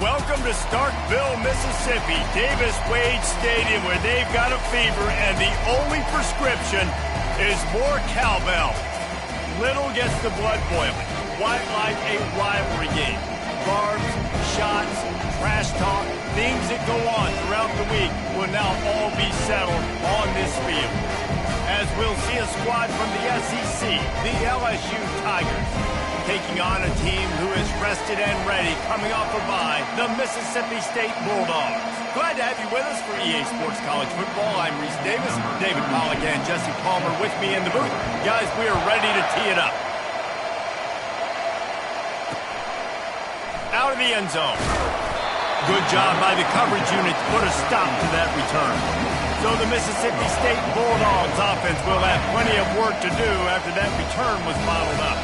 Welcome to Starkville, Mississippi, Davis Wade Stadium, where they've got a fever, and the only prescription is more cowbell. Little gets the blood boiling. Quite like a rivalry game. Barbs, shots, trash talk, things that go on throughout the week will now all be settled on this field. As we'll see a squad from the SEC, the LSU Tigers, taking on a team who is rested and ready, coming off a bye, the Mississippi State Bulldogs. Glad to have you with us for EA Sports College Football. I'm Reese Davis, David Pollack and Jesse Palmer with me in the booth. Guys, we are ready to tee it up. Out of the end zone. Good job by the coverage unit to put a stop to that return. So the Mississippi State Bulldogs offense will have plenty of work to do after that return was bottled up.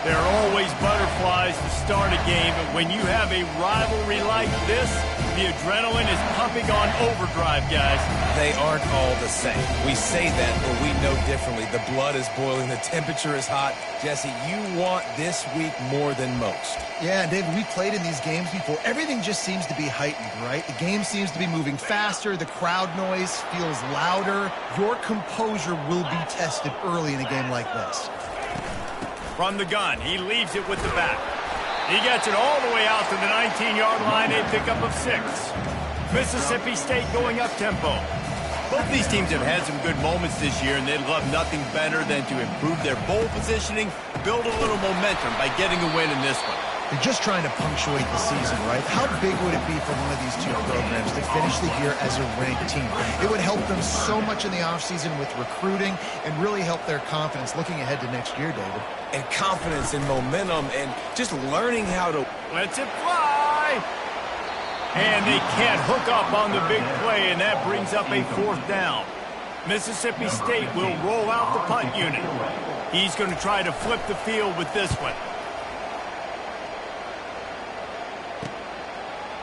There are always butterflies to start a game, but when you have a rivalry like this, the adrenaline is pumping on overdrive, guys. They aren't all the same. We say that, but we know differently. The blood is boiling. The temperature is hot. Jesse, you want this week more than most. Yeah, David, we played in these games before. Everything just seems to be heightened, right? The game seems to be moving faster. The crowd noise feels louder. Your composure will be tested early in a game like this. From the gun, he leaves it with the back. He gets it all the way out to the 19-yard line, a pickup of 6. Mississippi State going up-tempo. Both these teams have had some good moments this year, and they'd love nothing better than to improve their bowl positioning, build a little momentum by getting a win in this one. They're just trying to punctuate the season, right? How big would it be for one of these two programs to finish the year as a ranked team? It would help them so much in the offseason with recruiting and really help their confidence looking ahead to next year, David. And confidence and momentum and just learning how to... Lets it fly! And they can't hook up on the big play, and that brings up a 4th down. Mississippi State will roll out the punt unit. He's going to try to flip the field with this one.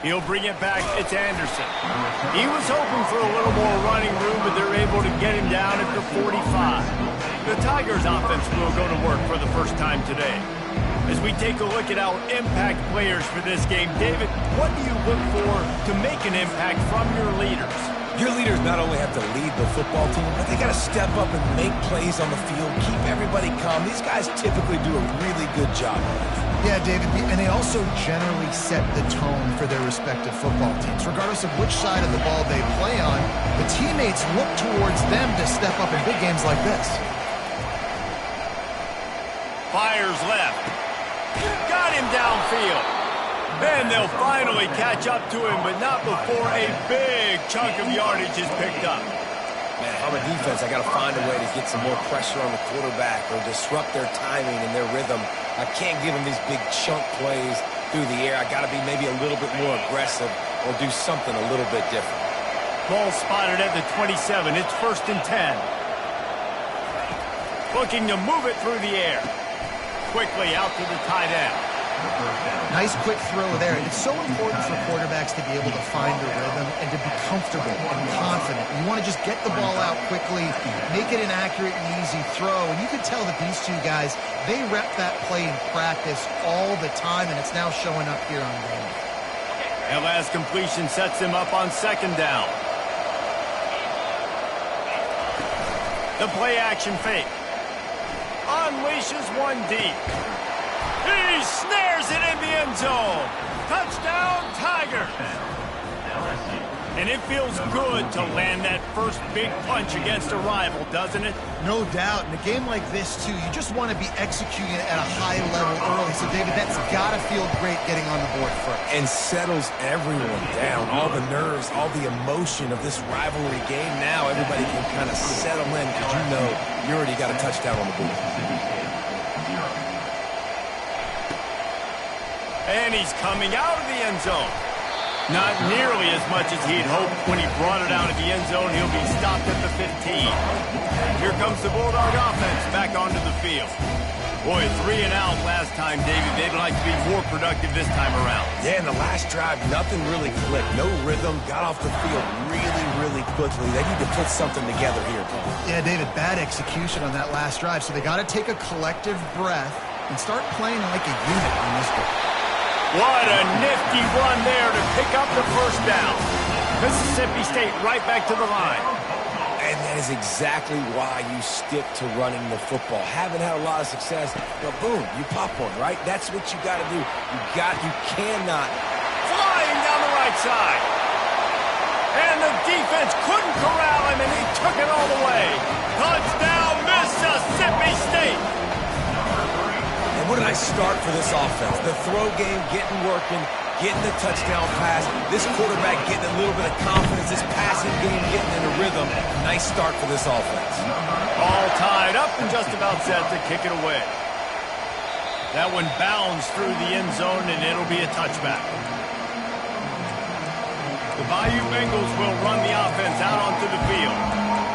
He'll bring it back. It's Anderson. He was hoping for a little more running room, but they're able to get him down at the 45. The Tigers offense will go to work for the first time today. As we take a look at our impact players for this game, David, what do you look for to make an impact from your leaders? Your leaders not only have to lead the football team, but they got to step up and make plays on the field, keep everybody calm. These guys typically do a really good job. Yeah, David, and they also generally set the tone for their respective football teams. Regardless of which side of the ball they play on, the teammates look towards them to step up in big games like this. Fires left. Got him downfield. And they'll finally catch up to him, but not before a big chunk of yardage is picked up. Man, if I'm a defense, I got to find a way to get some more pressure on the quarterback or disrupt their timing and their rhythm. I can't give them these big chunk plays through the air. I got to be maybe a little bit more aggressive or do something a little bit different. Ball spotted at the 27. It's 1st and 10. Looking to move it through the air. Quickly out to the tight end. Nice quick throw there. It's so important for quarterbacks to be able to find a rhythm and to be comfortable and confident. You want to just get the ball out quickly, make it an accurate and easy throw. And you can tell that these two guys, they rep that play in practice all the time, and it's now showing up here on game. That last completion sets him up on 2nd down. The play action fake. Unleashes one deep. He snares it in the end zone. Touchdown, Tigers. And it feels good to land that first big punch against a rival, doesn't it? No doubt. In a game like this, too, you just want to be executing it at a high level early. So, David, that's got to feel great getting on the board first. And settles everyone down. All the nerves, all the emotion of this rivalry game. Now everybody can kind of settle in because you know you already got a touchdown on the board. And he's coming out of the end zone. Not nearly as much as he'd hoped when he brought it out of the end zone. He'll be stopped at the 15. Here comes the Bulldog offense back onto the field. Boy, 3 and out last time, David. They'd like to be more productive this time around. Yeah, in the last drive, nothing really clicked. No rhythm. Got off the field really quickly. They need to put something together here, Paul. Yeah, David, bad execution on that last drive. So they got to take a collective breath and start playing like a unit on this one. What a nifty run there to pick up the first down. Mississippi State right back to the line. And that is exactly why you stick to running the football. Haven't had a lot of success, but boom, you pop one, right? That's what you got to do. You cannot. Flying down the right side. And the defense couldn't corral him, and he took it all the way. Touchdown, Mississippi State. And what a nice start for this offense. The throw game getting working, getting the touchdown pass. This quarterback getting a little bit of confidence. This passing game getting in a rhythm. Nice start for this offense. All tied up and just about set to kick it away. That one bounds through the end zone, and it'll be a touchback. The Bayou Bengals will run the offense out onto the field.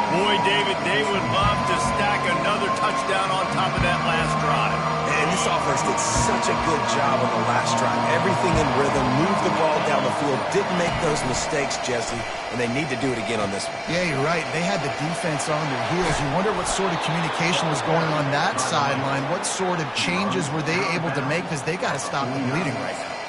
Boy, David, they would love to stack another touchdown on top of that last drive. And this offense did such a good job on the last drive. Everything in rhythm, moved the ball down the field, didn't make those mistakes, Jesse, and they need to do it again on this one. Yeah, you're right. They had the defense on their heels. You wonder what sort of communication was going on that sideline. What sort of changes were they able to make, because they got to stop them bleeding right now.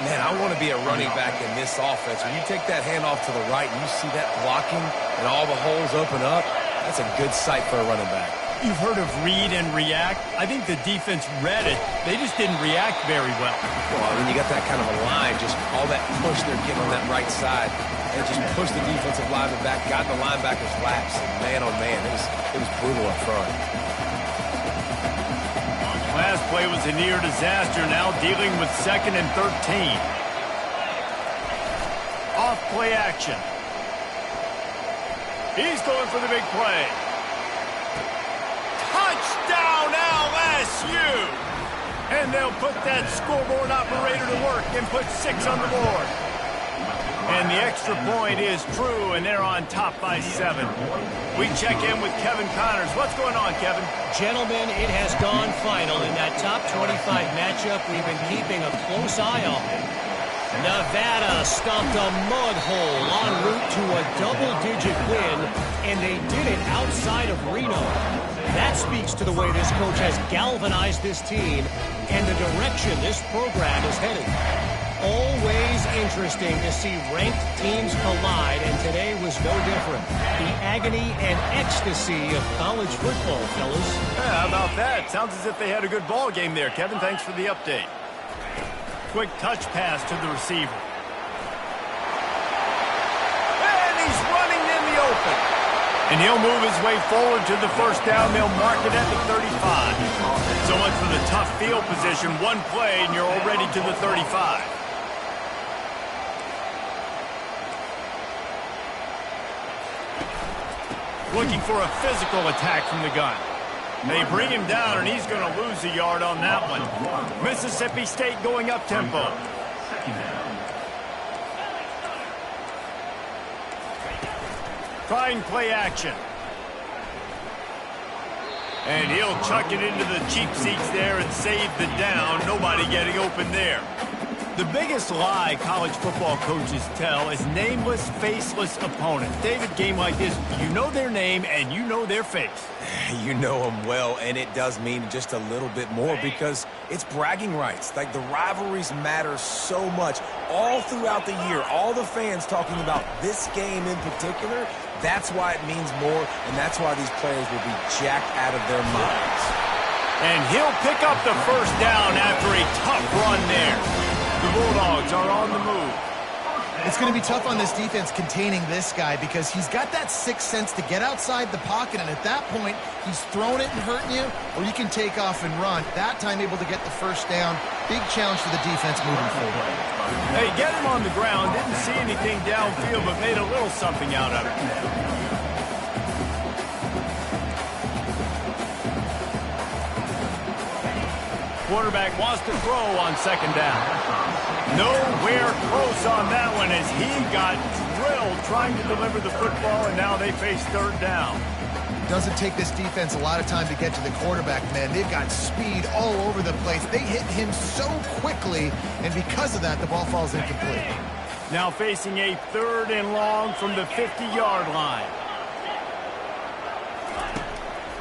Man, I want to be a running back in this offense. When you take that handoff to the right and you see that blocking and all the holes open up, that's a good sight for a running back. You've heard of read and react. I think the defense read it. They just didn't react very well. Well, when you got that kind of a line, just all that push they're getting on that right side, and just pushed the defensive lineman back, got the linebackers laps, and man, oh man, it was brutal up front. Last play was a near disaster, now dealing with 2nd and 13. Off play action. He's going for the big play. Touchdown LSU! And they'll put that scoreboard operator to work and put 6 on the board. And the extra point is true, and they're on top by 7. We check in with Kevin Connors. What's going on, Kevin? Gentlemen, it has gone final in that top 25 matchup. We've been keeping a close eye on it. Nevada stomped a mud hole en route to a double-digit win, and they did it outside of Reno. That speaks to the way this coach has galvanized this team and the direction this program is heading. Always interesting to see ranked teams collide, and today was no different. The agony and ecstasy of college football, fellas. Yeah, how about that? Sounds as if they had a good ball game there, Kevin. Thanks for the update. Quick touch pass to the receiver. And he's running in the open. And he'll move his way forward to the first down. They'll mark it at the 35. So much for the tough field position. One play, and you're already to the 35. Looking for a physical attack from the gun. They bring him down, and he's going to lose a yard on that one. Mississippi State going up tempo. Trying play action. And he'll chuck it into the cheap seats there and save the down. Nobody getting open there. The biggest lie college football coaches tell is nameless, faceless opponents. David, game like this, you know their name and you know their face. You know them well, and it does mean just a little bit more because it's bragging rights. Like, the rivalries matter so much all throughout the year. All the fans talking about this game in particular, that's why it means more, and that's why these players will be jacked out of their minds. And he'll pick up the first down after a tough run there. The Bulldogs are on the move. It's going to be tough on this defense containing this guy because he's got that sixth sense to get outside the pocket, and at that point, he's throwing it and hurting you, or you can take off and run. That time able to get the first down. Big challenge for the defense moving forward. Hey, get him on the ground. Didn't see anything downfield, but made a little something out of it. Quarterback wants to throw on second down. Nowhere close on that one as he got drilled trying to deliver the football, and now they face third down. Doesn't take this defense a lot of time to get to the quarterback, man. They've got speed all over the place. They hit him so quickly, and because of that, the ball falls incomplete. Now facing a 3rd and long from the 50-yard line.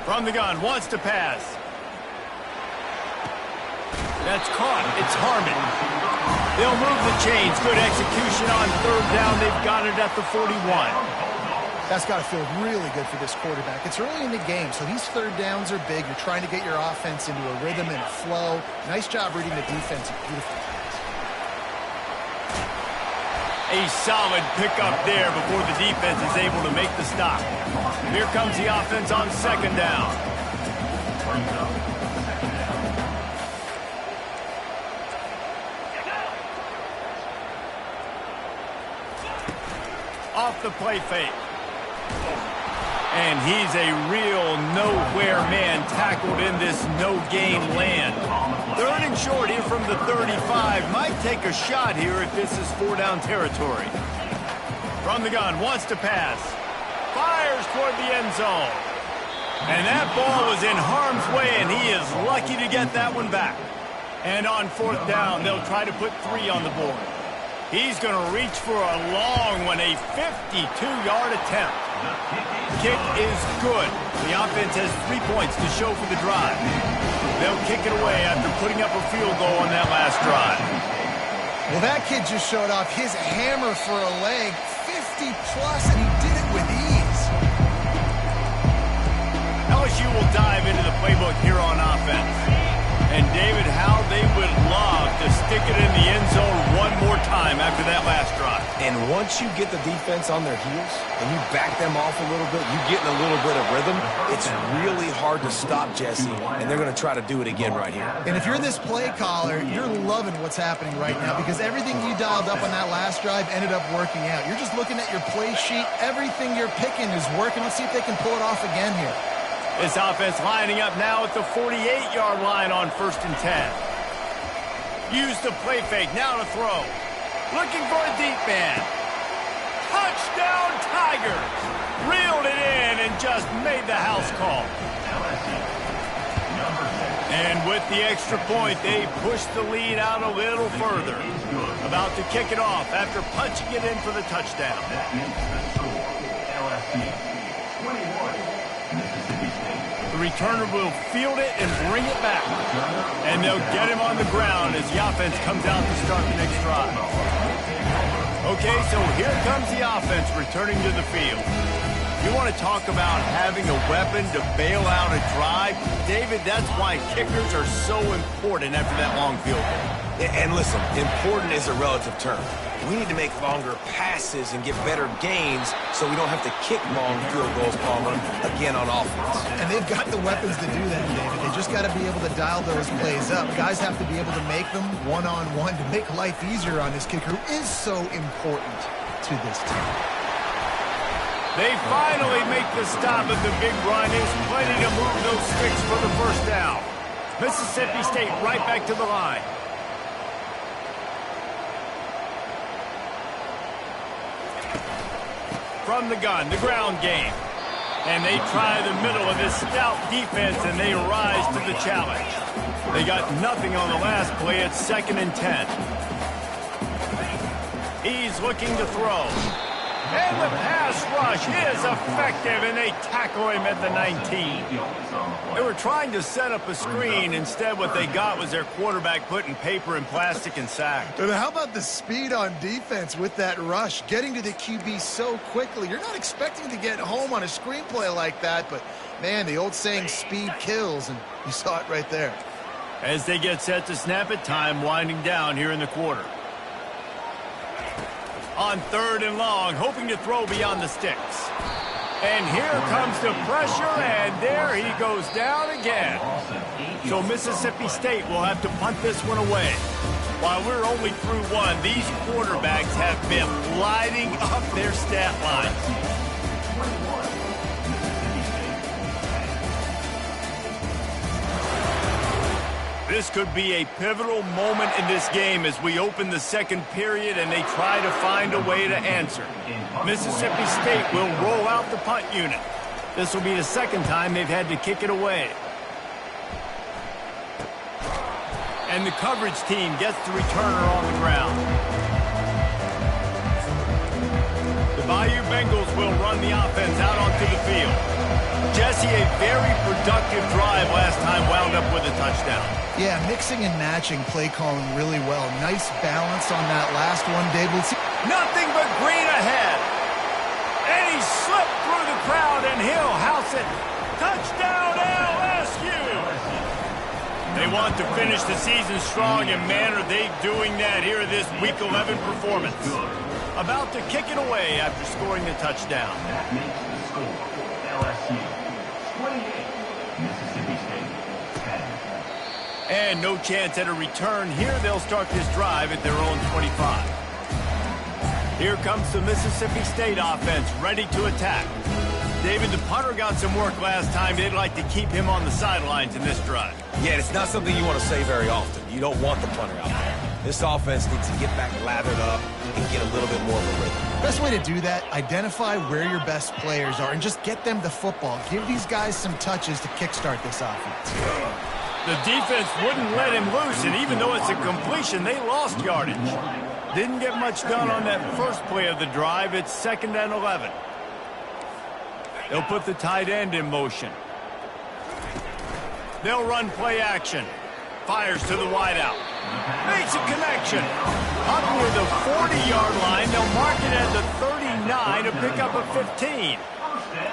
From the gun, wants to pass. That's caught. It's Harmon. They'll move the chains. Good execution on third down. They've got it at the 41. That's got to feel really good for this quarterback. It's early in the game, so these third downs are big. You're trying to get your offense into a rhythm and a flow. Nice job reading the defense. Beautiful pass. A solid pickup there before the defense is able to make the stop. Here comes the offense on second down. Off the play fake. And he's a real nowhere man tackled in this no-game land. Third and short here from the 35. Might take a shot here if this is 4-down territory. From the gun, wants to pass. Fires toward the end zone. And that ball was in harm's way, and he is lucky to get that one back. And on fourth down, they'll try to put 3 on the board. He's going to reach for a long one, a 52-yard attempt. Kick is good. The offense has 3 points to show for the drive. They'll kick it away after putting up a field goal on that last drive. Well, that kid just showed off his hammer for a leg, 50-plus, and he did it with ease. LSU will dive into the playbook here on offense. And, David, how they would love to stick it in the end zone one more time after that last drive. And once you get the defense on their heels and you back them off a little bit, you get in a little bit of rhythm, it's really hard to stop Jesse, and they're going to try to do it again right here. And if you're this play caller, you're loving what's happening right now because everything you dialed up on that last drive ended up working out. You're just looking at your play sheet. Everything you're picking is working. Let's see if they can pull it off again here. This offense lining up now at the 48-yard line on 1st and 10. Use the play fake, now to throw. Looking for a deep man. Touchdown Tigers! Reeled it in and just made the house call. And with the extra point, they push the lead out a little further. About to kick it off after punching it in for the touchdown. The returner will field it and bring it back. And they'll get him on the ground as the offense comes out to start the next drive. Okay, so here comes the offense returning to the field. You want to talk about having a weapon to bail out a drive? David, that's why kickers are so important after that long field goal. And listen, important is a relative term. We need to make longer passes and get better gains so we don't have to kick long field goals, Palmer, again on offense. And they've got the weapons to do that, David. They just got to be able to dial those plays up. Guys have to be able to make them one-on-one to make life easier on this kicker, who is so important to this team. They finally make the stop at the big run. There's plenty to move those sticks for the first down. Mississippi State right back to the line. From the gun, the ground game. And they try the middle of this stout defense, and they rise to the challenge. They got nothing on the last play. It's 2nd and 10. He's looking to throw. And the pass rush is effective, and they tackle him at the 19. They were trying to set up a screen. Instead, what they got was their quarterback putting paper and plastic and sacked. And how about the speed on defense with that rush, getting to the QB so quickly? You're not expecting to get home on a screenplay like that, but, man, the old saying, speed kills, and you saw it right there. As they get set to snap it, time winding down here in the quarter. On 3rd and long, hoping to throw beyond the sticks. And here comes the pressure, and there he goes down again. So Mississippi State will have to punt this one away. While we're only through one, these quarterbacks have been lighting up their stat lines. This could be a pivotal moment in this game as we open the second period and they try to find a way to answer. Mississippi State will roll out the punt unit. This will be the second time they've had to kick it away. And the coverage team gets the returner on the ground. The Bayou Bengals will run the offense out onto the field. Jesse, a very productive drive last time wound up with a touchdown. Yeah, mixing and matching play calling really well. Nice balance on that last one, Dave. Nothing but green ahead. And he slipped through the crowd, and he'll house it. Touchdown, LSU! They want to finish the season strong, and man, are they doing that here in this Week 11 performance. About to kick it away after scoring the touchdown. That makes the score LSU 28, Mississippi State 10. And no chance at a return here. They'll start this drive at their own 25. Here comes the Mississippi State offense, ready to attack. David, the punter got some work last time. They'd like to keep him on the sidelines in this drive. Yeah, it's not something you want to say very often. You don't want the punter out there. This offense needs to get back lathered up and get a little bit more of a rhythm. Best way to do that, identify where your best players are and just get them the football. Give these guys some touches to kickstart this offense. The defense wouldn't let him loose, and even though it's a completion, they lost yardage. Didn't get much done on that first play of the drive. It's 2nd and 11. They'll put the tight end in motion. They'll run play action. Fires to the wideout. Makes a connection. Up near the 40-yard line. They'll mark it at the 39 to pick up a 15.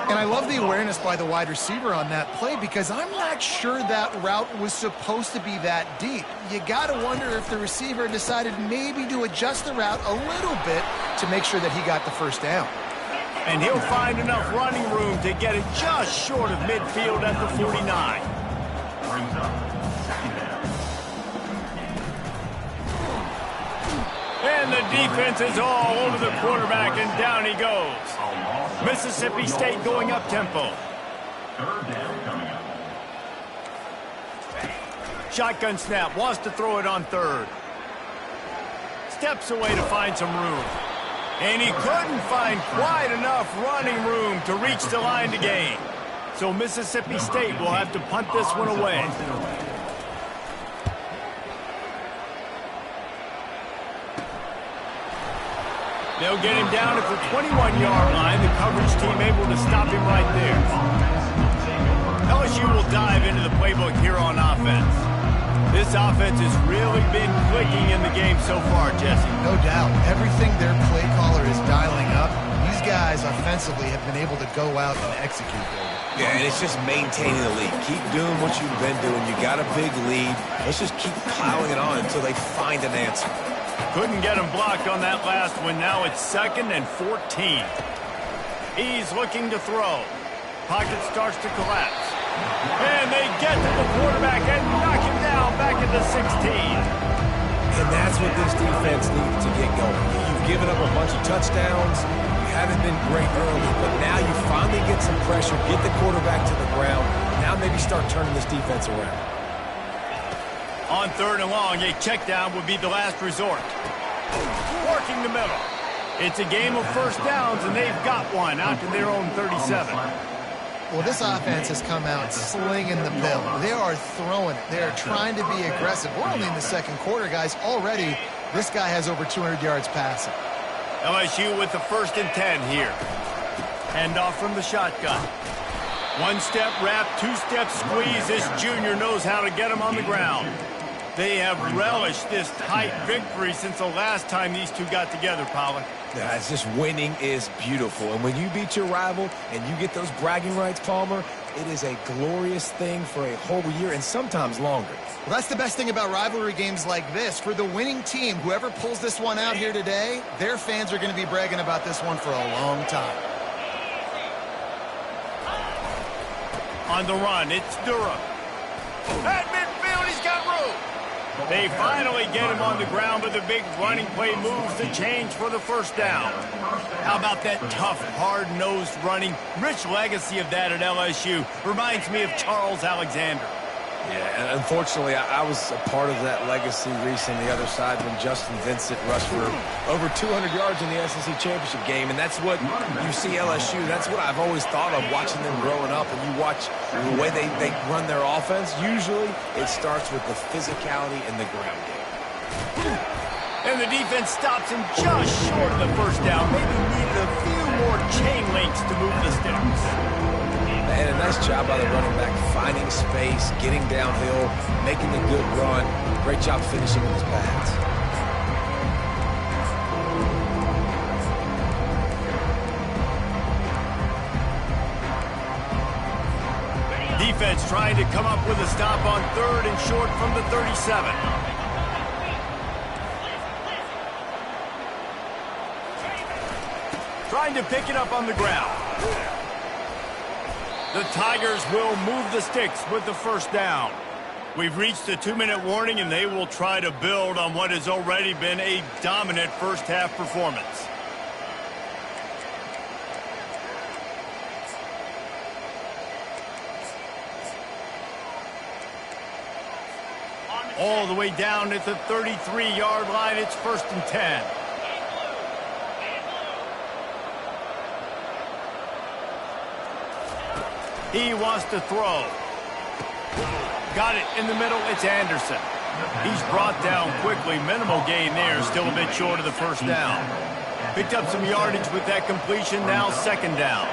And I love the awareness by the wide receiver on that play because I'm not sure that route was supposed to be that deep. You got to wonder if the receiver decided maybe to adjust the route a little bit to make sure that he got the first down. And he'll find enough running room to get it just short of midfield at the 49. Brings up second down. And the defense is all over the quarterback, and down he goes. Mississippi State going up-tempo. Third down coming up. Shotgun snap, wants to throw it on third. Steps away to find some room. And he couldn't find quite enough running room to reach the line to gain. So Mississippi State will have to punt this one away. They'll get him down at the 21-yard line. The coverage team able to stop him right there. LSU will dive into the playbook here on offense. This offense has really been clicking in the game so far, Jesse. No doubt. Everything their play caller is dialing up, these guys offensively have been able to go out and execute. Yeah, and it's just maintaining the lead. Keep doing what you've been doing. You got a big lead. Let's just keep piling it on until they find an answer. Couldn't get him blocked on that last one. Now it's 2nd and 14. He's looking to throw. Pocket starts to collapse. And they get to the quarterback and knock him down back at the 16. And that's what this defense needs to get going. You've given up a bunch of touchdowns. You haven't been great early, but now you finally get some pressure, get the quarterback to the ground. Now maybe start turning this defense around. On 3rd and long, a check down would be the last resort. Working the middle. It's a game of first downs, and they've got one out to their own 37. Well, this offense has come out slinging the pill. They are throwing it. They are trying to be aggressive. We're only in the 2nd quarter, guys. Already, this guy has over 200 yards passing. LSU with the 1st and 10 here. Handoff from the shotgun. 1-step wrap, 2-step squeeze. This junior knows how to get him on the ground. They have relished this tight victory since the last time these two got together, Pollard. Yeah, it's just winning is beautiful. And when you beat your rival and you get those bragging rights, Palmer, it is a glorious thing for a whole year and sometimes longer. Well, that's the best thing about rivalry games like this. For the winning team, whoever pulls this one out here today, their fans are going to be bragging about this one for a long time. On the run, it's Durham. At midfield, he's got room. They finally get him on the ground, but the big running play moves the change for the 1st down. How about that tough, hard-nosed running? Rich legacy of that at LSU. Reminds me of Charles Alexander. Yeah, and unfortunately, I was a part of that legacy reaching the other side when Justin Vincent rushed for over 200 yards in the SEC championship game, and that's what you see LSU. That's what I've always thought of watching them growing up, and you watch the way they run their offense. Usually, it starts with the physicality in the ground game. And the defense stops him just short of the 1st down. Maybe needed a few more chain links to move the sticks. And a nice job by the running back, finding space, getting downhill, making a good run. Great job finishing with his pads. Defense trying to come up with a stop on 3rd and short from the 37. Trying to pick it up on the ground. The Tigers will move the sticks with the first down. We've reached the 2-minute warning, and they will try to build on what has already been a dominant first-half performance. All the way down at the 33-yard line, it's 1st and 10. He wants to throw. Got it in the middle. It's Anderson. He's brought down quickly. Minimal gain there. Still a bit short of the first down. Picked up some yardage with that completion. Now 2nd down.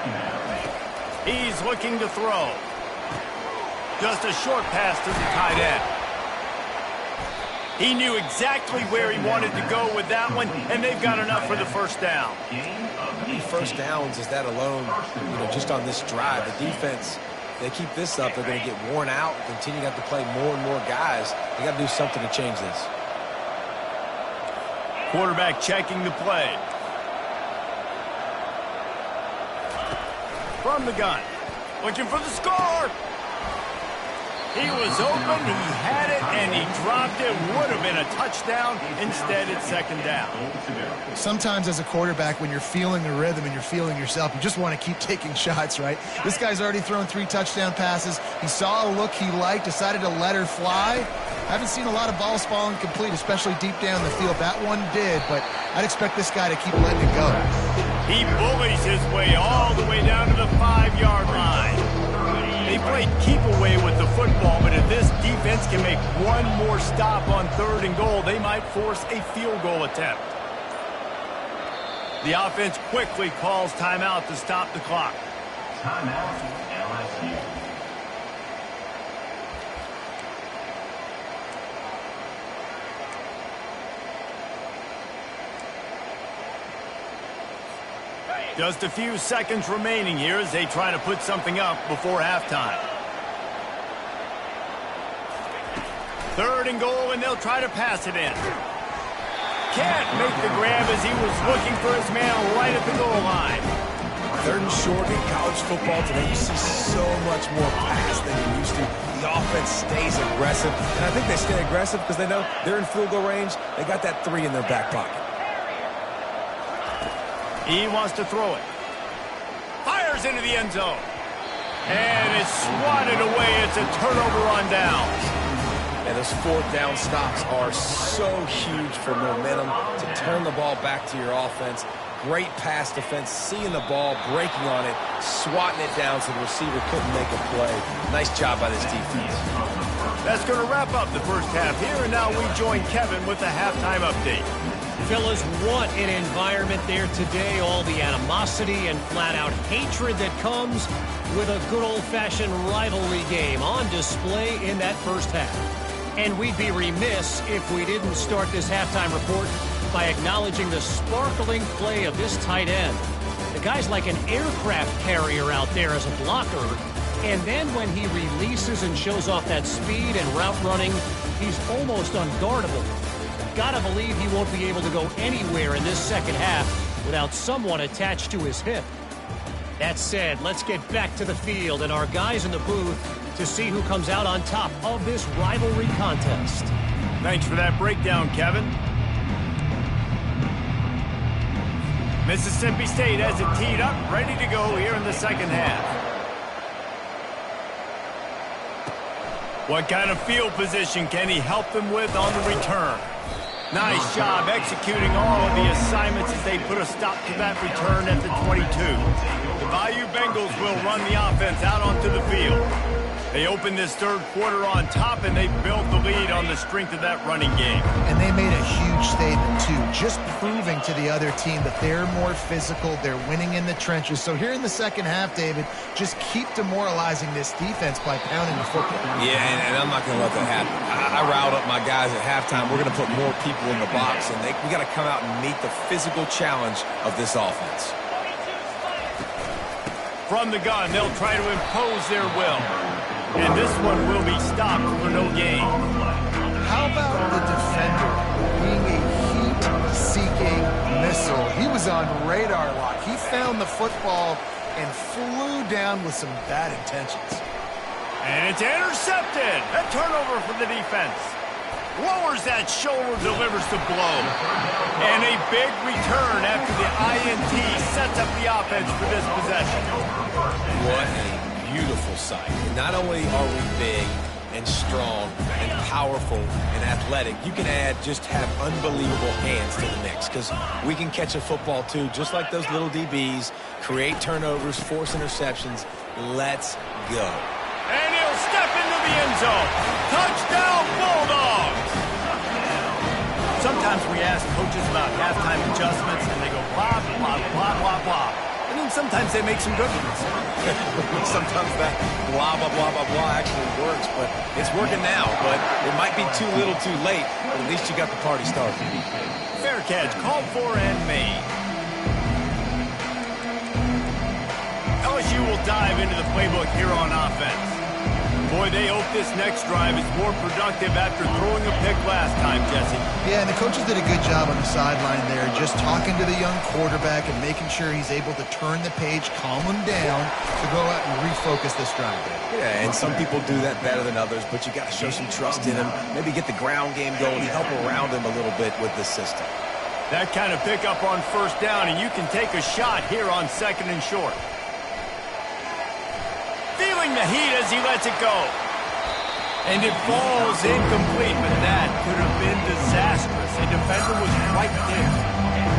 He's looking to throw. Just a short pass to the tight end. He knew exactly where he wanted to go with that one, and they've got enough for the first down. How many first downs is that alone, just on this drive? The defense, they keep this up, they're going to get worn out, continue to have to play more and more guys. They got to do something to change this. Quarterback checking the play. From the gun. Looking for the score. He was open, he had it, and he dropped it. Would have been a touchdown. Instead, it's 2nd down. Sometimes as a quarterback, when you're feeling the rhythm and you're feeling yourself, you just want to keep taking shots, right? This guy's already thrown 3 touchdown passes. He saw a look he liked, decided to let her fly. I haven't seen a lot of balls falling complete, especially deep down the field. That one did, but I'd expect this guy to keep letting it go. He bullies his way all the way down to the 5-yard line. They played keep away with the football, but if this defense can make one more stop on 3rd and goal, they might force a field goal attempt. The offense quickly calls timeout to stop the clock. Timeout, LSU. Just a few seconds remaining here as they try to put something up before halftime. 3rd and goal, and they'll try to pass it in. Can't make the grab as he was looking for his man right at the goal line. 3rd and short in college football today, you see so much more pass than you used to. The offense stays aggressive, and I think they stay aggressive because they know they're in field goal range. They got that 3 in their back pocket. He wants to throw it. Fires into the end zone. And it's swatted away. It's a turnover on downs. And those 4th down stops are so huge for momentum to turn the ball back to your offense. Great pass defense, seeing the ball, breaking on it, swatting it down so the receiver couldn't make a play. Nice job by this defense. That's going to wrap up the first half here, and now we join Kevin with the halftime update. Fellas, what an environment there today. All the animosity and flat-out hatred that comes with a good old-fashioned rivalry game on display in that first half. And we'd be remiss if we didn't start this halftime report by acknowledging the sparkling play of this tight end. The guy's like an aircraft carrier out there as a blocker. And then when he releases and shows off that speed and route running, he's almost unguardable. Gotta believe he won't be able to go anywhere in this second half without someone attached to his hip. That said, let's get back to the field and our guys in the booth to see who comes out on top of this rivalry contest. Thanks for that breakdown, Kevin. Mississippi State has it teed up, ready to go here in the second half. What kind of field position can he help them with on the return? Nice job executing all of the assignments as they put a stop to that return at the 22. The Bayou Bengals will run the offense out onto the field. They opened this third quarter on top, and they built the lead on the strength of that running game. And they made a huge statement, too, just proving to the other team that they're more physical, they're winning in the trenches. So here in the second half, David, just keep demoralizing this defense by pounding the football. Yeah, and I'm not going to let that happen. I riled up my guys at halftime. We're going to put more people in the box, and we got to come out and meet the physical challenge of this offense. From the gun, they'll try to impose their will. And this one will be stopped for no gain. How about the defender being a heat-seeking missile? He was on radar lock. He found the football and flew down with some bad intentions. And it's intercepted. A turnover for the defense. Lowers that shoulder, delivers the blow. And a big return after the INT sets up the offense for this possession. What a beautiful sight. Not only are we big and strong and powerful and athletic, you can have unbelievable hands to the mix, because we can catch a football too, just like those little DBs, create turnovers, force interceptions. Let's go. And he'll step into the end zone. Touchdown, Bulldogs! Sometimes we ask coaches about halftime adjustments, and they go blah, blah, blah, blah, blah. And then sometimes they make some good ones. Sometimes that blah, blah, blah, blah, blah actually works, but it's working now. But it might be too little too late, but at least you got the party started. Fair catch, called for and made. LSU will dive into the playbook here on offense. Boy, they hope this next drive is more productive after throwing a pick last time, Jesse. Yeah, and the coaches did a good job on the sideline there, just talking to the young quarterback and making sure he's able to turn the page, calm him down, to go out and refocus this drive. Yeah, and some people do that better than others, but you got to show some trust in him, maybe get the ground game going, help around him a little bit with this system. That kind of pickup on first down, and you can take a shot here on second and short. Feeling the heat as he lets it go. And it falls incomplete, but that could have been disastrous. A defender was right there.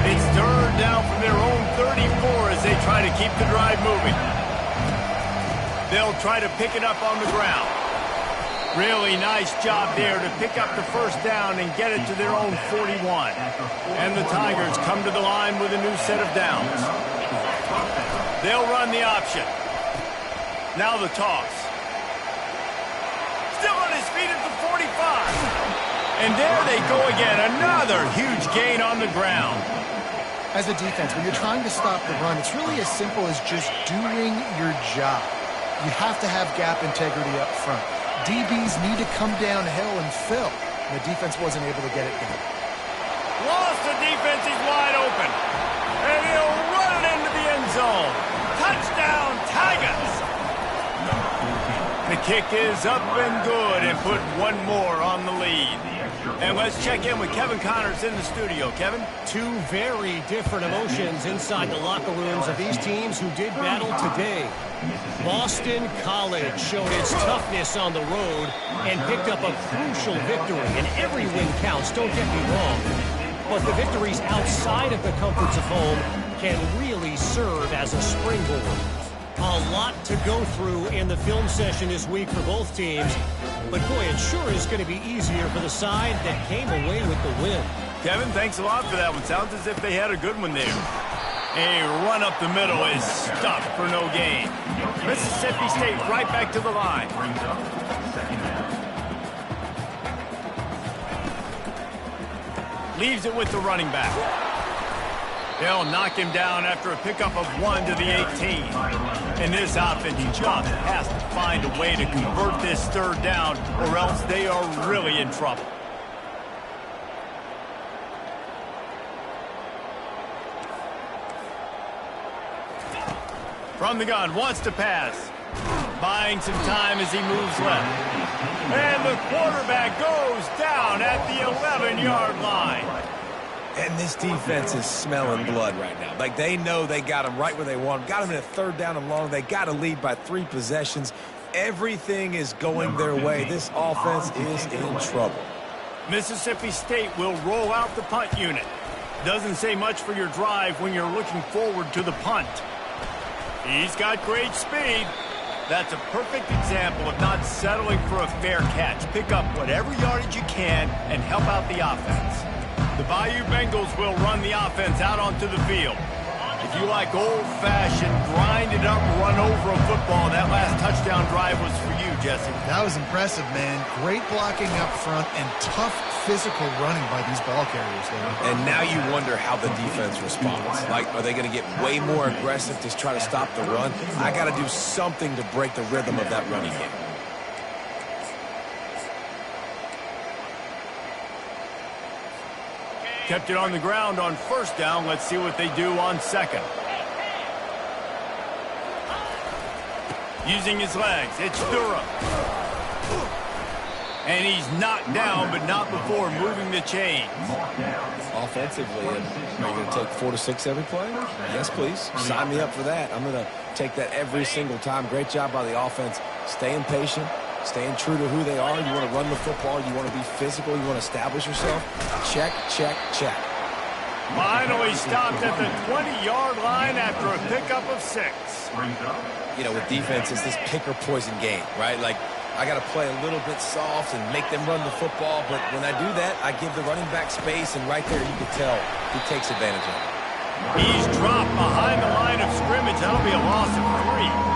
It's third down from their own 34 as they try to keep the drive moving. They'll try to pick it up on the ground. Really nice job there to pick up the first down and get it to their own 41. And the Tigers come to the line with a new set of downs. They'll run the option. Now the toss. Still on his feet at the 45. And there they go again. Another huge gain on the ground. As a defense, when you're trying to stop the run, it's really as simple as just doing your job. You have to have gap integrity up front. DBs need to come downhill and fill. And the defense wasn't able to get it done. Lost the defense. He's wide open. And he'll run it into the end zone. Touchdown, Tigers. The kick is up and good and put one more on the lead. And let's check in with Kevin Connors in the studio. Kevin? Two very different emotions inside the locker rooms of these teams who did battle today. Boston College showed its toughness on the road and picked up a crucial victory. And every win counts, don't get me wrong. But the victories outside of the comforts of home can really serve as a springboard. A lot to go through in the film session this week for both teams. But, boy, it sure is going to be easier for the side that came away with the win. Kevin, thanks a lot for that one. Sounds as if they had a good one there. A run up the middle is stopped for no gain. Mississippi State right back to the line. Leaves it with the running back. They'll knock him down after a pickup of 1 to the 18. And this offense just has to find a way to convert this third down, or else they are really in trouble. From the gun, wants to pass. Buying some time as he moves left. And the quarterback goes down at the 11-yard line. And this defense is smelling blood right now. Like, they know they got him right where they want him. Got him in a third down and long. They got to lead by 3 possessions. Everything is going their way. This offense is in trouble. Mississippi State will roll out the punt unit. Doesn't say much for your drive when you're looking forward to the punt. He's got great speed. That's a perfect example of not settling for a fair catch. Pick up whatever yardage you can and help out the offense. The Bayou Bengals will run the offense out onto the field. If you like old-fashioned, grind-it-up, run-over a football, that last touchdown drive was for you, Jesse. That was impressive, man. Great blocking up front and tough physical running by these ball carriers there. And now you wonder how the defense responds. Like, are they going to get way more aggressive to try to stop the run? I got to do something to break the rhythm of that running game. Kept it on the ground on first down. Let's see what they do on second. Using his legs, it's Durham. And he's knocked down, but not before moving the chains. Offensively, are you going to take 4 to 6 every play? Yes, please. Sign me up for that. I'm going to take that every single time. Great job by the offense. Staying patient. Staying true to who they are. You want to run the football. You want to be physical. You want to establish yourself. Check, check, check. Finally stopped at the 20-yard line after a pickup of 6. You know, with defense, it's this pick-or-poison game, right? Like, I got to play a little bit soft and make them run the football. But when I do that, I give the running back space. And right there, you can tell he takes advantage of it. He's dropped behind the line of scrimmage. That'll be a loss of 3.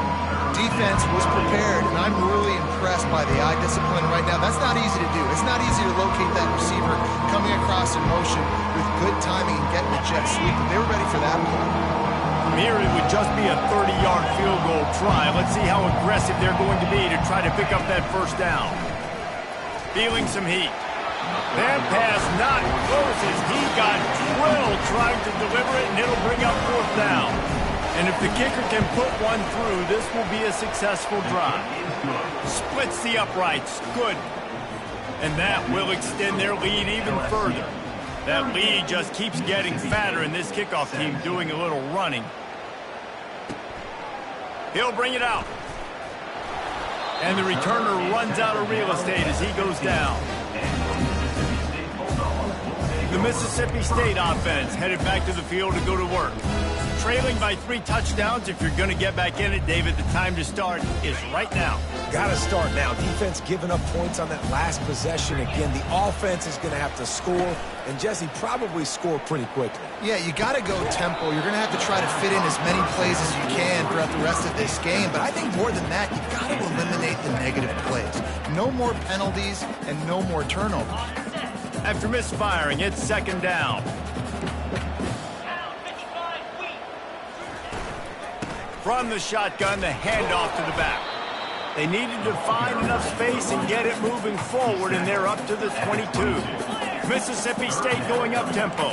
Defense was prepared, and I'm really impressed by the eye discipline right now. That's not easy to do. It's not easy to locate that receiver coming across in motion with good timing and getting a jet sweep. They were ready for that play. From here, it would just be a 30-yard field goal try. Let's see how aggressive they're going to be to try to pick up that first down. Feeling some heat. That pass not close as he got drilled trying to deliver it, and it'll bring up 4th down. And if the kicker can put one through, this will be a successful drive. Splits the uprights. Good. And that will extend their lead even further. That lead just keeps getting fatter, and this kickoff team doing a little running. He'll bring it out. And the returner runs out of real estate as he goes down. The Mississippi State offense headed back to the field to go to work. Trailing by 3 touchdowns. If you're going to get back in it, David, the time to start is right now. Got to start now. Defense giving up points on that last possession. Again, the offense is going to have to score, and Jesse probably score pretty quickly. Yeah, you got to go tempo. You're going to have to try to fit in as many plays as you can throughout the rest of this game. But I think more than that, you've got to eliminate the negative plays. No more penalties and no more turnovers. After misfiring, it's 2nd down. From the shotgun, the handoff to the back. They needed to find enough space and get it moving forward, and they're up to the 22. Mississippi State going up tempo.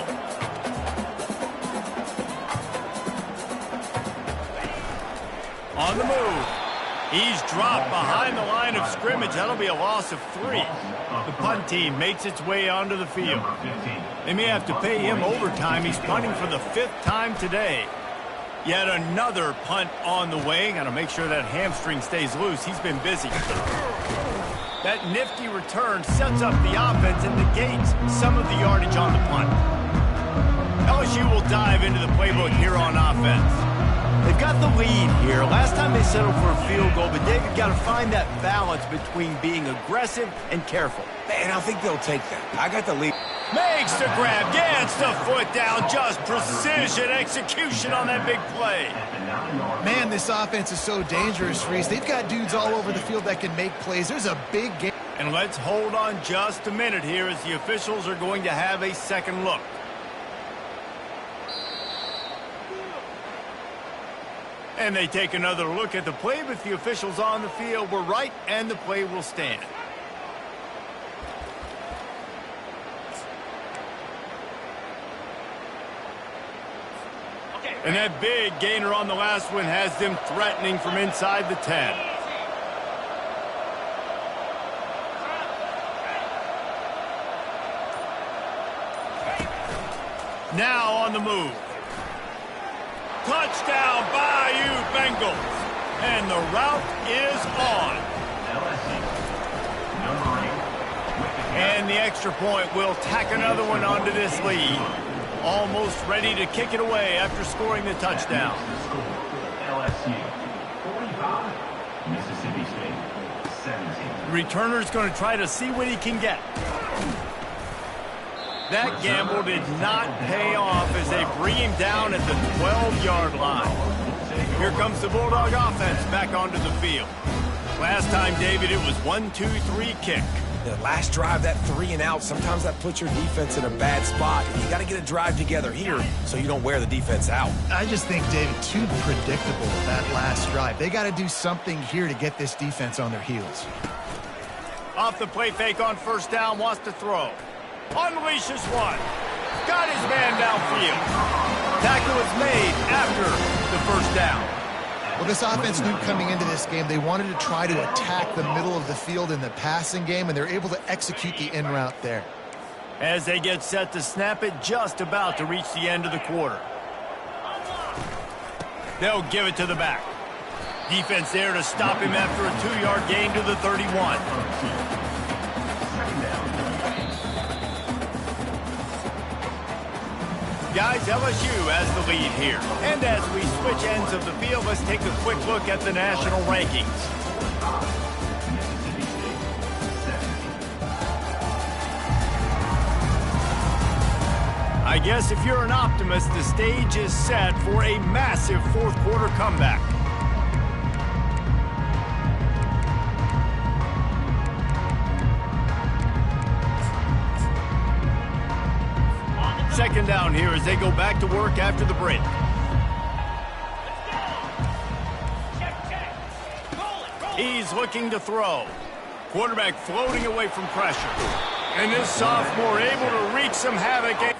On the move. He's dropped behind the line of scrimmage. That'll be a loss of 3. The punt team makes its way onto the field. They may have to pay him overtime. He's punting for the 5th time today. Yet another punt on the way. Got to make sure that hamstring stays loose. He's been busy. That nifty return sets up the offense and negates some of the yardage on the punt. LSU will dive into the playbook here on offense. They've got the lead here. Last time they settled for a field goal, but David got to find that balance between being aggressive and careful. Man, I think they'll take that. I got the lead. Makes the grab, gets the foot down, just precision execution on that big play. Man, this offense is so dangerous, Reese. They've got dudes all over the field that can make plays. There's a big game. And let's hold on just a minute here as the officials are going to have a second look. And they take another look at the play, but the officials on the field were right, and the play will stand. And that big gainer on the last one has them threatening from inside the 10. Now on the move. Touchdown, Bayou Bengals. And the route is on. And the extra point will tack another one onto this lead. Almost ready to kick it away after scoring the touchdown. Mississippi State, 17. Returner's going to try to see what he can get. That gamble did not pay off as they bring him down at the 12-yard line. Here comes the Bulldog offense back onto the field. Last time, David, it was 1-2-3 kick. The last drive, that 3 and out, sometimes that puts your defense in a bad spot. You got to get a drive together here so you don't wear the defense out. I just think, David, too predictable that last drive. They got to do something here to get this defense on their heels. Off the play fake on first down, wants to throw. Unleashes one. Got his man downfield. Tackle is made after the first down. Well, this offense knew coming into this game they wanted to try to attack the middle of the field in the passing game, and they're able to execute the in route there. As they get set to snap it, just about to reach the end of the quarter. They'll give it to the back. Defense there to stop him after a 2-yard gain to the 31. Guys, LSU has the lead here. And as we switch ends of the field, let's take a quick look at the national rankings. I guess if you're an optimist, the stage is set for a massive fourth-quarter comeback. Second down here as they go back to work after the break. He's looking to throw. Quarterback floating away from pressure. And this sophomore able to wreak some havoc.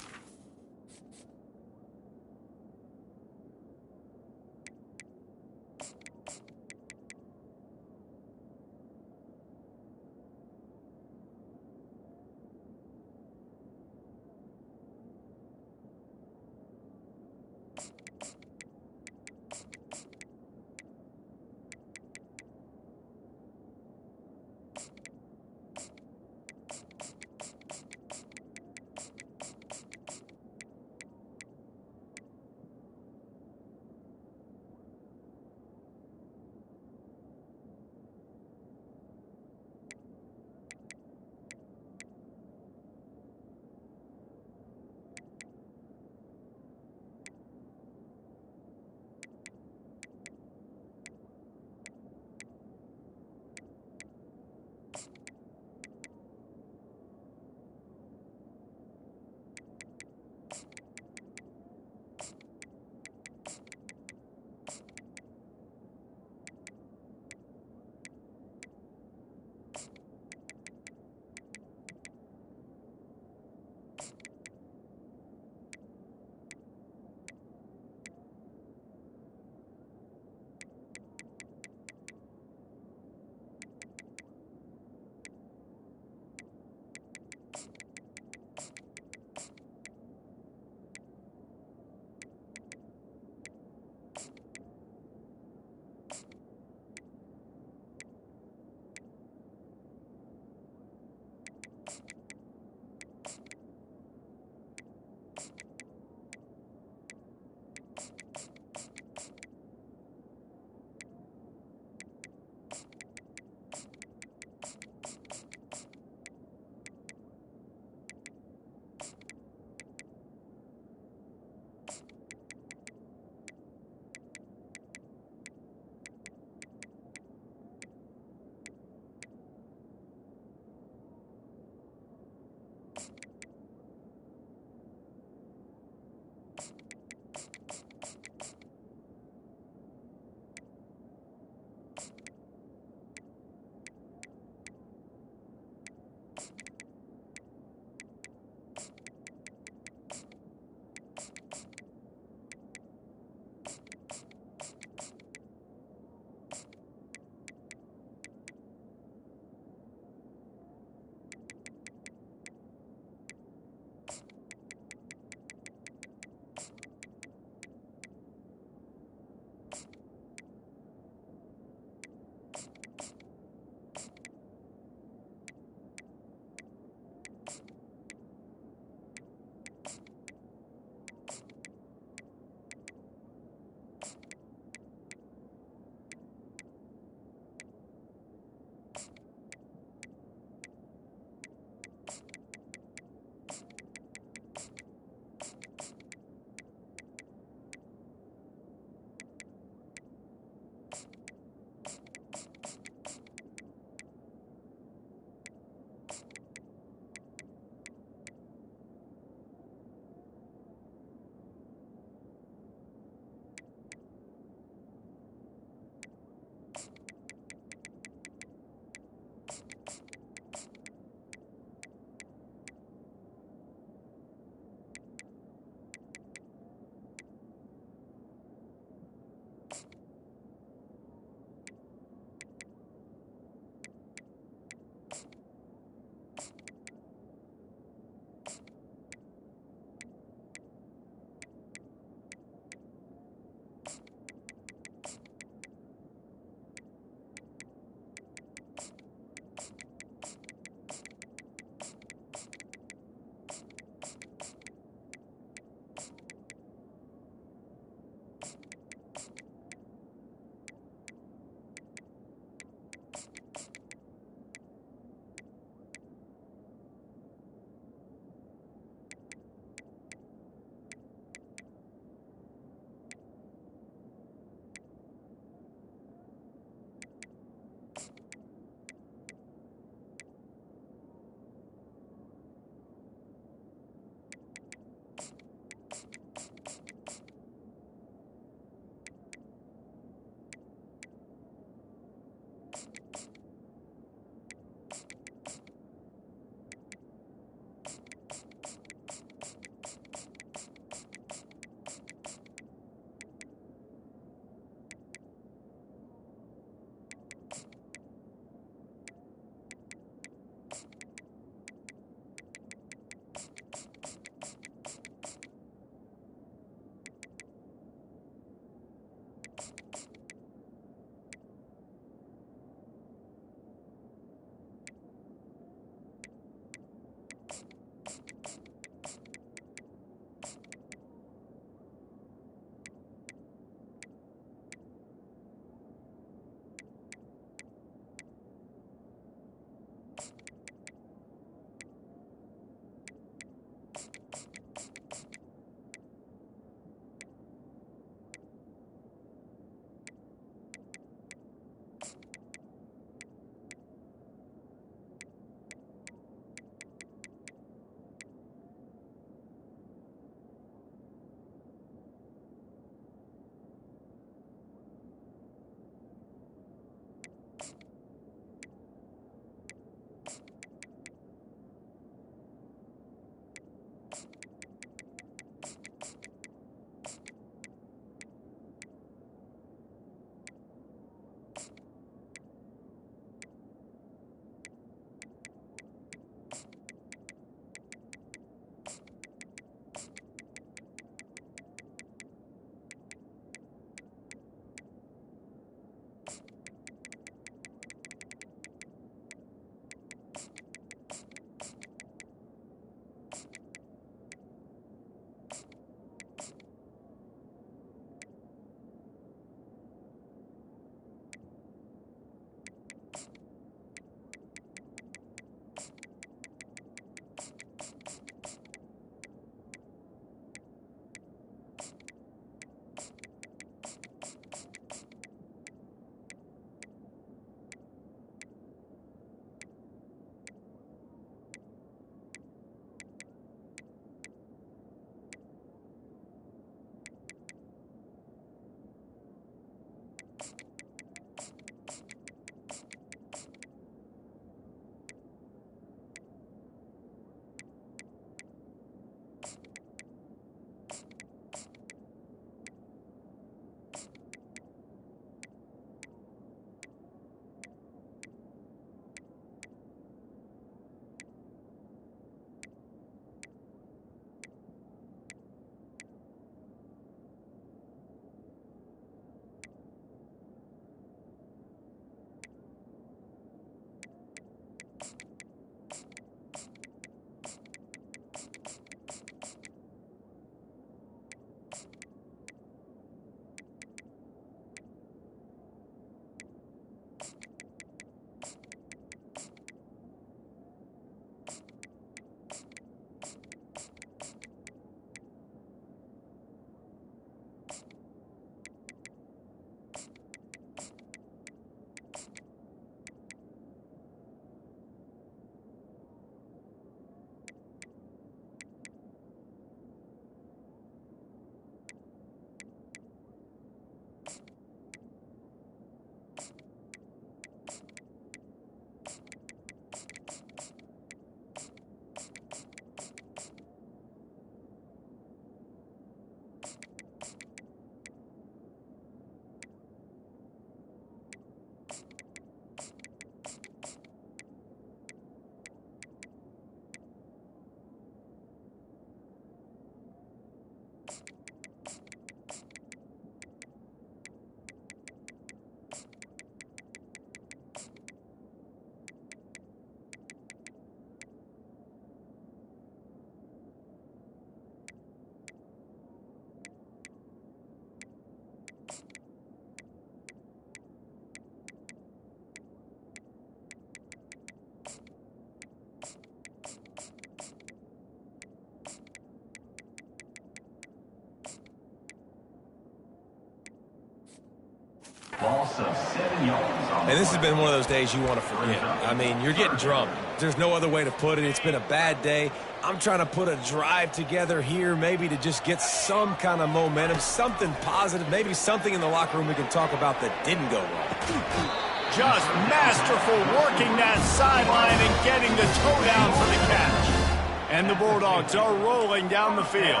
And this has been one of those days you want to forget. I mean, you're getting drunk. There's no other way to put it. It's been a bad day. I'm trying to put a drive together here, maybe to just get some kind of momentum, something positive, maybe something in the locker room we can talk about that didn't go wrong. Just masterful working that sideline and getting the toe down for the catch. And the Bulldogs are rolling down the field.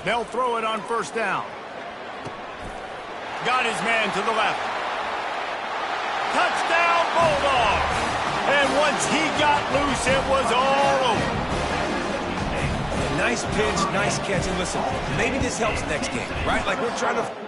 They'll throw it on first down. Got his man to the left. Touchdown, Bulldogs! And once he got loose, it was all over. Nice pitch, nice catch. And listen, maybe this helps next game, right? Like we're trying to...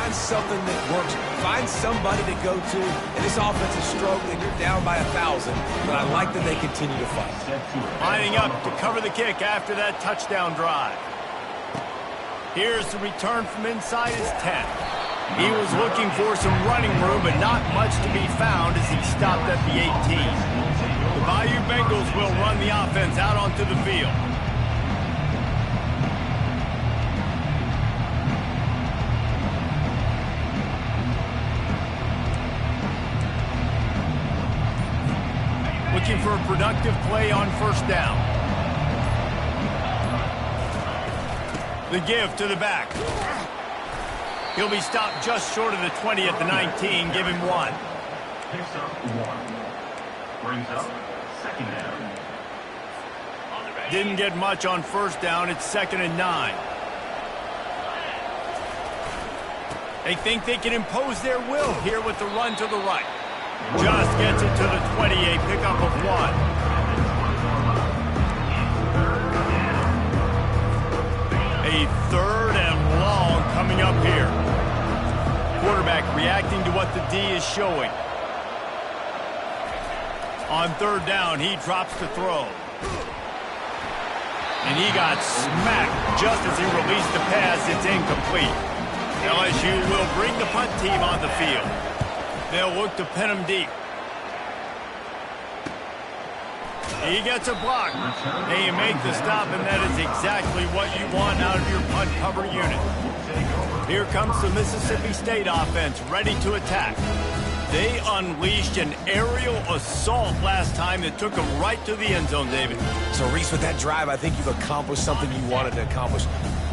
find something that works. Find somebody to go to. And this offense is struggling. You're down by 1,000, but I like that they continue to fight. Lining up to cover the kick after that touchdown drive. Here's the return from inside his 10. He was looking for some running room, but not much to be found as he stopped at the 18. The Bayou Bengals will run the offense out onto the field. Looking for a productive play on first down. The give to the back. He'll be stopped just short of the 20 at the 19. Give him 1. Picks up 1. Brings up second down. Didn't get much on first down. It's 2nd and 9. They think they can impose their will here with the run to the right. Just gets it to the 20, a pickup of 1. A 3rd and long coming up here. Quarterback reacting to what the D is showing. On 3rd down, he drops the throw. And he got smacked just as he released the pass. It's incomplete. LSU will bring the punt team on the field. They'll look to pin him deep. He gets a block. They make the stop, and that is exactly what you want out of your punt cover unit. Here comes the Mississippi State offense, ready to attack. They unleashed an aerial assault last time that took them right to the end zone, David. So, Reese, with that drive, I think you've accomplished something you wanted to accomplish.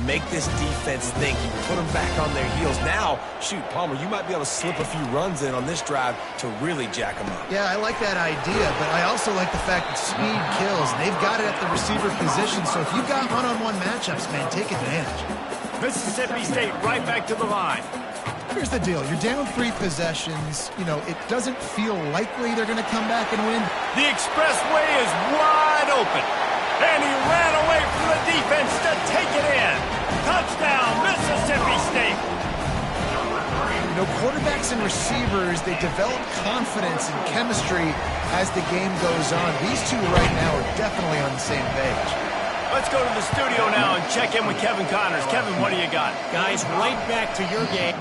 Make this defense think. You put them back on their heels. Now, shoot, Palmer, you might be able to slip a few runs in on this drive to really jack them up. Yeah, I like that idea, but I also like the fact that speed kills. And they've got it at the receiver position, so if you've got one-on-one matchups, man, take advantage. Mississippi State right back to the line. Here's the deal. You're down 3 possessions. You know, it doesn't feel likely they're going to come back and win. The expressway is wide open. And he ran away from the defense to take it in. Touchdown, Mississippi State. You know, quarterbacks and receivers, they develop confidence and chemistry as the game goes on. These two right now are definitely on the same page. Let's go to the studio now and check in with Kevin Connors. Kevin, what do you got? Guys, right back to your game.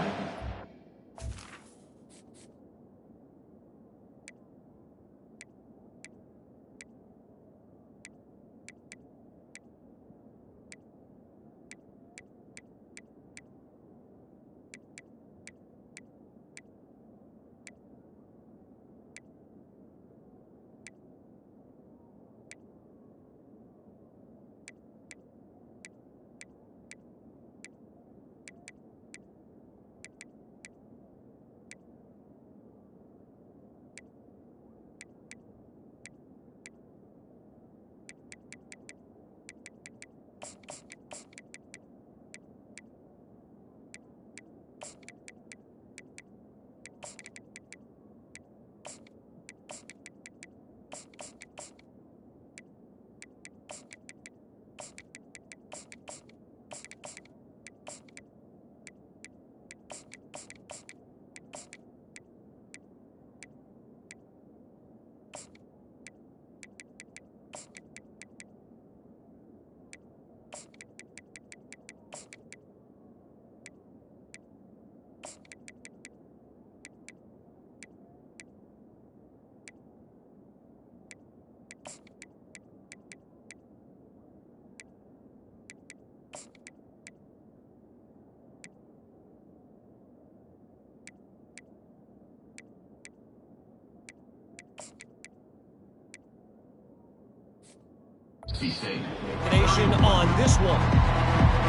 Nation on this one.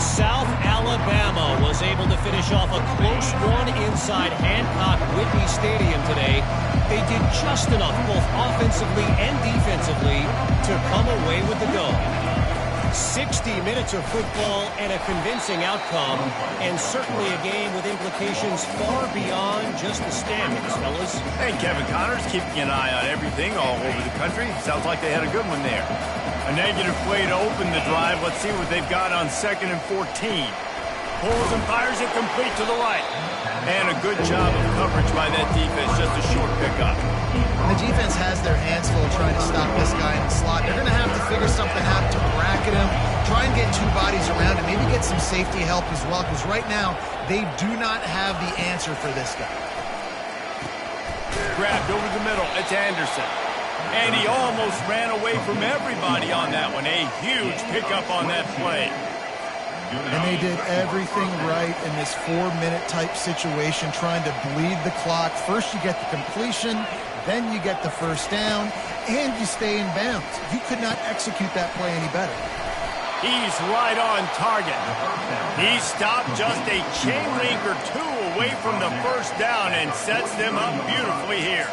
South Alabama was able to finish off a close one inside Hancock-Whitney Stadium today. They did just enough, both offensively and defensively, to come away with the dub. 60 minutes of football and a convincing outcome, and certainly a game with implications far beyond just the standings, fellas. Hey, Kevin Connors keeping an eye on everything all over the country. Sounds like they had a good one there. A negative play to open the drive. Let's see what they've got on 2nd and 14. Pulls and fires it complete to the right. And a good job of coverage by that defense, just a short pickup. The defense has their hands full trying to stop this guy in the slot. They're going to have to figure something out to bracket him, try and get two bodies around him, maybe get some safety help as well, because right now they do not have the answer for this guy. Grabbed over the middle. It's Anderson. And he almost ran away from everybody on that one. A huge pickup on that play. And they did everything right in this 4-minute type situation, trying to bleed the clock. First you get the completion, then you get the first down, and you stay in bounds. You could not execute that play any better. He's right on target. He stopped just a chain link or two away from the first down and sets them up beautifully here.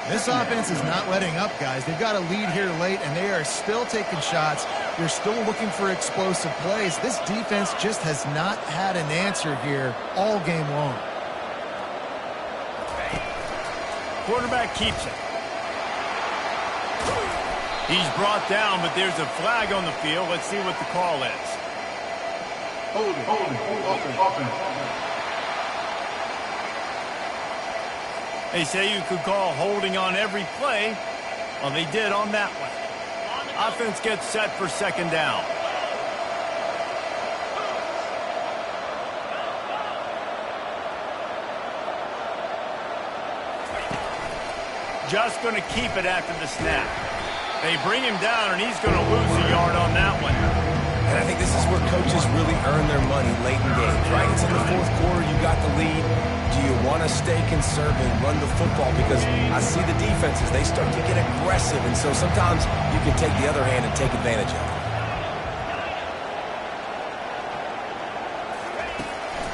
This offense is not letting up, guys. They've got a lead here late, and they are still taking shots. They're still looking for explosive plays. This defense just has not had an answer here all game long. Quarterback keeps it. He's brought down, but there's a flag on the field. Let's see what the call is. Offense. They say you could call holding on every play. Well, they did on that one. Offense gets set for second down. Just going to keep it after the snap. They bring him down, and he's going to lose a yard on that one. And I think this is where coaches really earn their money late in games, right? It's in the fourth quarter. You got the lead. Do you want to stay conservative, run the football? Because I see the defenses, they start to get aggressive, and so sometimes you can take the other hand and take advantage of it.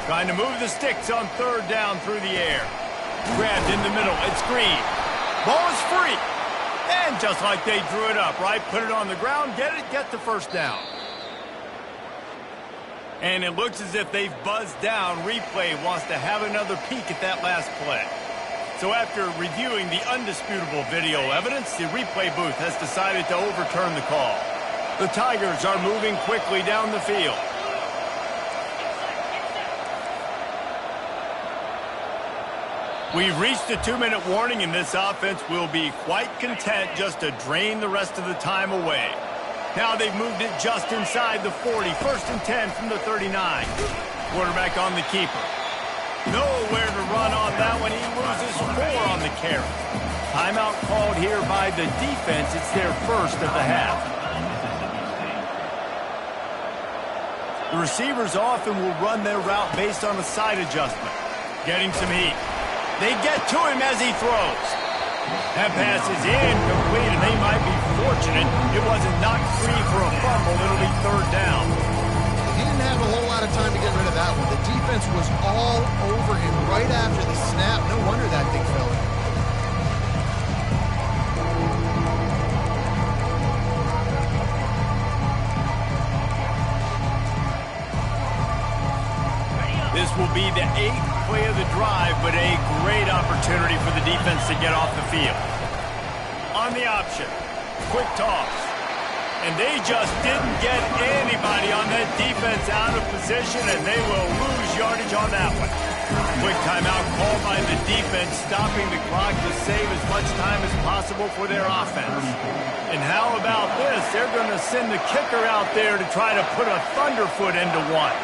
Trying to move the sticks on third down through the air. Grabbed in the middle. It's Green. Ball is free. And just like they drew it up, right? Put it on the ground, get the first down. And it looks as if they've buzzed down. Replay wants to have another peek at that last play. So after reviewing the undisputable video evidence, the replay booth has decided to overturn the call. The Tigers are moving quickly down the field. We've reached a 2-minute warning, and this offense will be quite content just to drain the rest of the time away. Now they've moved it just inside the 40. First and 10 from the 39. Quarterback on the keeper. Nowhere to run on that one. He loses 4 on the carry. Timeout called here by the defense. It's their first of the half. The receivers often will run their route based on a side adjustment. Getting some heat. They get to him as he throws. That pass is incomplete, and they might be fortunate it wasn't knocked free for a fumble. It'll be third down. He didn't have a whole lot of time to get rid of that one. The defense was all over him right after the snap. No wonder that thing fell in. This will be the 8th play of the drive, but a great opportunity for the defense to get off the field. On the option, quick toss. And they just didn't get anybody on that defense out of position, and they will lose yardage on that one. Quick timeout called by the defense, stopping the clock to save as much time as possible for their offense. And how about this? They're going to send the kicker out there to try to put a thunderfoot into one.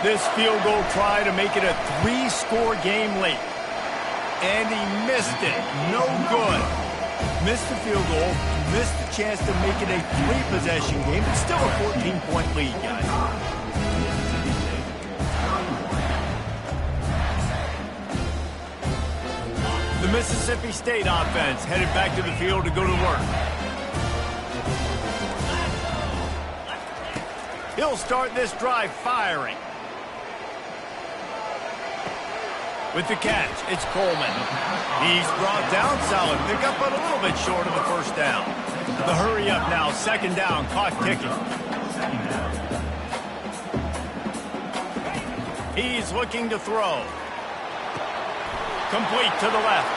This field goal try to make it a 3-score game late. And he missed it. No good. Missed the field goal. Missed the chance to make it a 3-possession game. But still a 14-point lead, guys. The Mississippi State offense headed back to the field to go to work. He'll start this drive firing. With the catch, it's Coleman. He's brought down, solid pickup, but a little bit short of the first down. The hurry up now, second down, clock ticking. He's looking to throw. Complete to the left.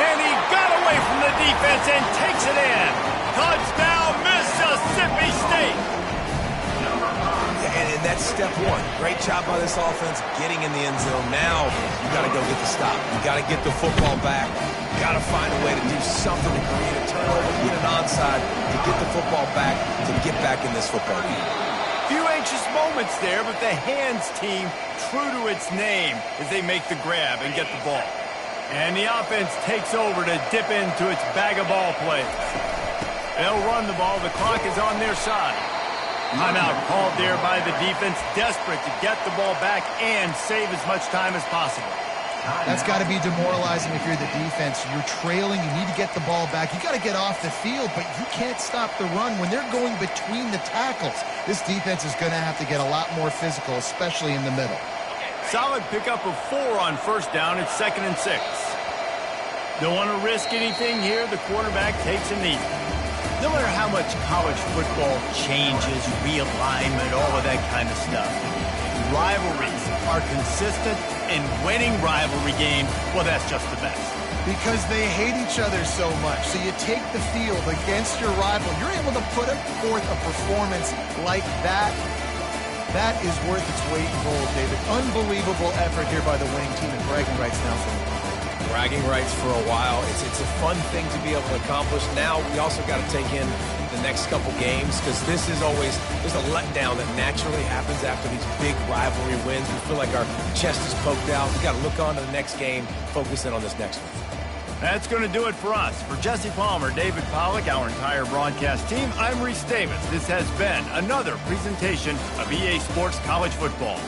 And he got away from the defense and takes it in. Touchdown, Mississippi State. And that's step one. Great job by this offense getting in the end zone. Now you got to go get the stop. You got to get the football back. You got to find a way to do something to create a turnover, get an onside, to get the football back, to get back in this football game. Few anxious moments there, but the hands team, true to its name, as they make the grab and get the ball. And the offense takes over to dip into its bag of ball play. They'll run the ball. The clock is on their side. Timeout called there by the defense, desperate to get the ball back and save as much time as possible. That's got to be demoralizing if you're the defense. You're trailing. You need to get the ball back. You got to get off the field, but you can't stop the run when they're going between the tackles. This defense is going to have to get a lot more physical, especially in the middle. Solid pickup of 4 on first down. It's 2nd and 6. Don't want to risk anything here. The quarterback takes a knee. No matter how much college football changes, realignment, all of that kind of stuff, rivalries are consistent, and winning rivalry games, well, that's just the best. Because they hate each other so much. So you take the field against your rival. You're able to put forth a performance like that. That is worth its weight in gold, David. Unbelievable effort here by the winning team, and bragging rights now for them. Bragging rights for a while. It's a fun thing to be able to accomplish. Now we also got to take in the next couple games, because this is always, there's a letdown that naturally happens after these big rivalry wins. We feel like our chest is poked out. We got to look on to the next game, focus in on this next one. That's going to do it for us. For Jesse Palmer, David Pollack, our entire broadcast team, I'm Reese Davis. This has been another presentation of EA Sports College Football.